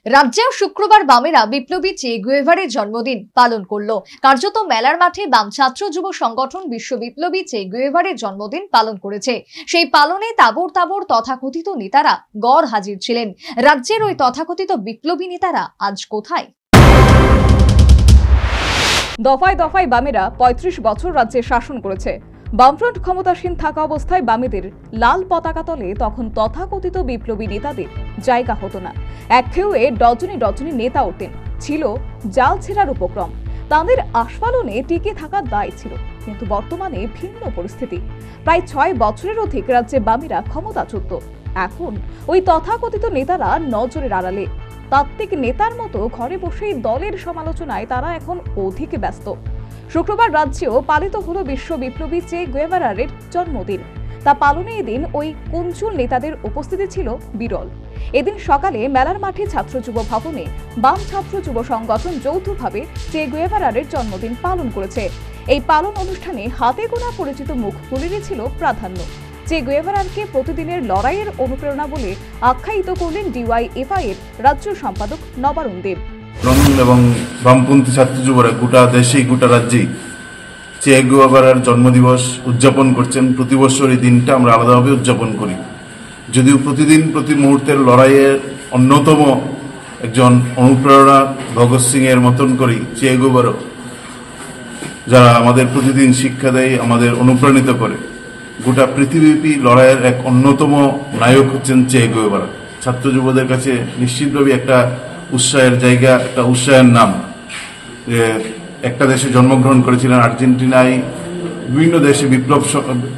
রাজ্যেও শুক্রবার বামেরা বিপ্লবী চে গুয়েভারের জন্মদিন পালন করলো। কার্যত মেলার মাঠে বাম ছাত্র যুব সংগঠন বিশ্ব বিপ্লবী চে গুয়েভারের জন্মদিন পালন করেছে। সেই পালনে তাবর তাবর তথাকথিত নেতারা গড় হাজির ছিলেন। রাজ্যের ওই তথাকথিত বিপ্লবী নেতারা আজ কোথায়? দফায় দফায় বামেরা ৩৫ বছর রাজ্যে শাসন করেছে। বামফ্রন্ট ক্ষমতাসীন থাকা অবস্থায় বামেদের লাল পতাকা তলে তখন তথাকথিত বিপ্লবী নেতাদের জায়গা হতো না। একঘেয়ে ডজনে ডজনে নেতা ওঠেন, ছিল জাল ছেঁড়ার উপক্রম। তাদের আস্ফালনে টিকে থাকার দায় ছিল। কিন্তু বর্তমানে ভিন্ন পরিস্থিতি। প্রায় ৬ বছরের অধিক রাজ্যে বামেরা ক্ষমতাচ্যুত। এখন ওই তথাকথিত নেতারা নজরের আড়ালে। তাত্ত্বিক নেতার মতো ঘরে বসেই দলের সমালোচনায় তারা এখন অধিক ব্যস্ত। শুক্রবার রাজ্যেও পালিত হলো বিশ্ব বিপ্লবী চে গুয়েভারারের জন্মদিন। তা পালনে এদিন ওই কুঞ্চুল নেতাদের উপস্থিতি ছিল বিরল। এদিন সকালে মেলার মাঠে ছাত্র যুব ভবনে বাম ছাত্র যুব সংগঠন যৌথভাবে চে গুয়েভারারের জন্মদিন পালন করেছে। এই পালন অনুষ্ঠানে হাতে গোনা পরিচিত মুখগুলিরই ছিল প্রাধান্য। চে গুয়েভারারকে প্রতিদিনের লড়াইয়ের অনুপ্রেরণা বলে আখ্যায়িত করলেন ডিওয়াইএফআই এর রাজ্য সম্পাদক নবারুণ দেব। এবং বামপন্থী ছাত্র যুবরা গোটা দেশেই গোটা রাজ্যেই চে গুয়েভারার জন্মদিবস উদযাপন করছেন। প্রতি বছর এই দিনটা আমরা আলাদাভাবে উদযাপন করি। যদিও প্রতিদিন প্রতি মুহূর্তের লড়াইয়ের অন্যতম একজন অনুপ্রেরণা ভগৎ সিং এর মতন করি চে গুয়েভারও, যারা আমাদের প্রতিদিন শিক্ষা দেয়, আমাদের অনুপ্রাণিত করে। গোটা পৃথিবীব্যাপী লড়াইয়ের এক অন্যতম নায়ক হচ্ছেন চে গুয়েভারা। ছাত্র যুবদের কাছে নিশ্চিতভাবে একটা উৎসাহের জায়গা, একটা উৎসাহের নাম। যে একটা দেশে জন্মগ্রহণ করেছিলেন, আর্জেন্টিনায় বিভিন্ন দেশে বিপ্লব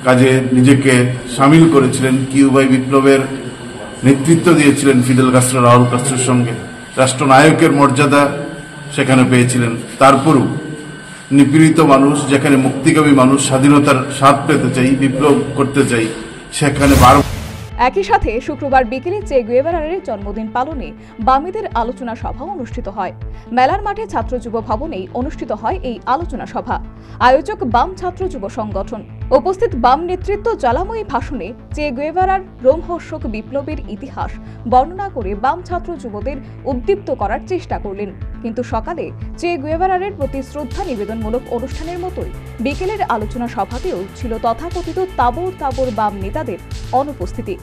কাজে নিজেকে সামিল করেছিলেন। কিউবায় বিপ্লবের নেতৃত্ব দিয়েছিলেন ফিদেল কাস্ট্রো, রাউল কাস্ট্রোর সঙ্গে। রাষ্ট্রনায়কের মর্যাদা সেখানে পেয়েছিলেন। তারপরও নিপীড়িত মানুষ, যেখানে মুক্তিকামী মানুষ স্বাধীনতার স্বাদ পেতে চাই, বিপ্লব করতে চাই, সেখানে একই সাথে শুক্রবার বিকেলে চে গুয়েভারারের জন্মদিন পালনে বামেদের আলোচনা সভা অনুষ্ঠিত হয়। মেলার মাঠে ছাত্র যুব ভবনেই অনুষ্ঠিত হয় এই আলোচনা সভা। আয়োজক বাম ছাত্র যুব সংগঠন। উপস্থিত বাম নেতৃত্ব জ্বালাময়ী ভাষণে চে গুয়েভারার রোমহর্ষক বিপ্লবের ইতিহাস বর্ণনা করে বাম ছাত্র যুবদের উদ্দীপ্ত করার চেষ্টা করলেন। কিন্তু সকালে চে গুয়েভারারের প্রতি শ্রদ্ধা নিবেদনমূলক অনুষ্ঠানের মতোই বিকেলের আলোচনা সভাতেও ছিল তথাকথিত তাবর তাবর বাম নেতাদের অনুপস্থিতি।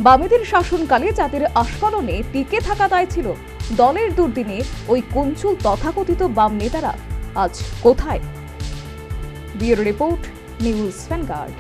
বামেদের শাসনকালে যাদের আস্ফালনে টিকে থাকা দায় ছিল, দলের দুর্দিনে ওই কুঞ্চুল তথাকথিত বাম নেতারা আজ কোথায়? Bureau report, news vanguard.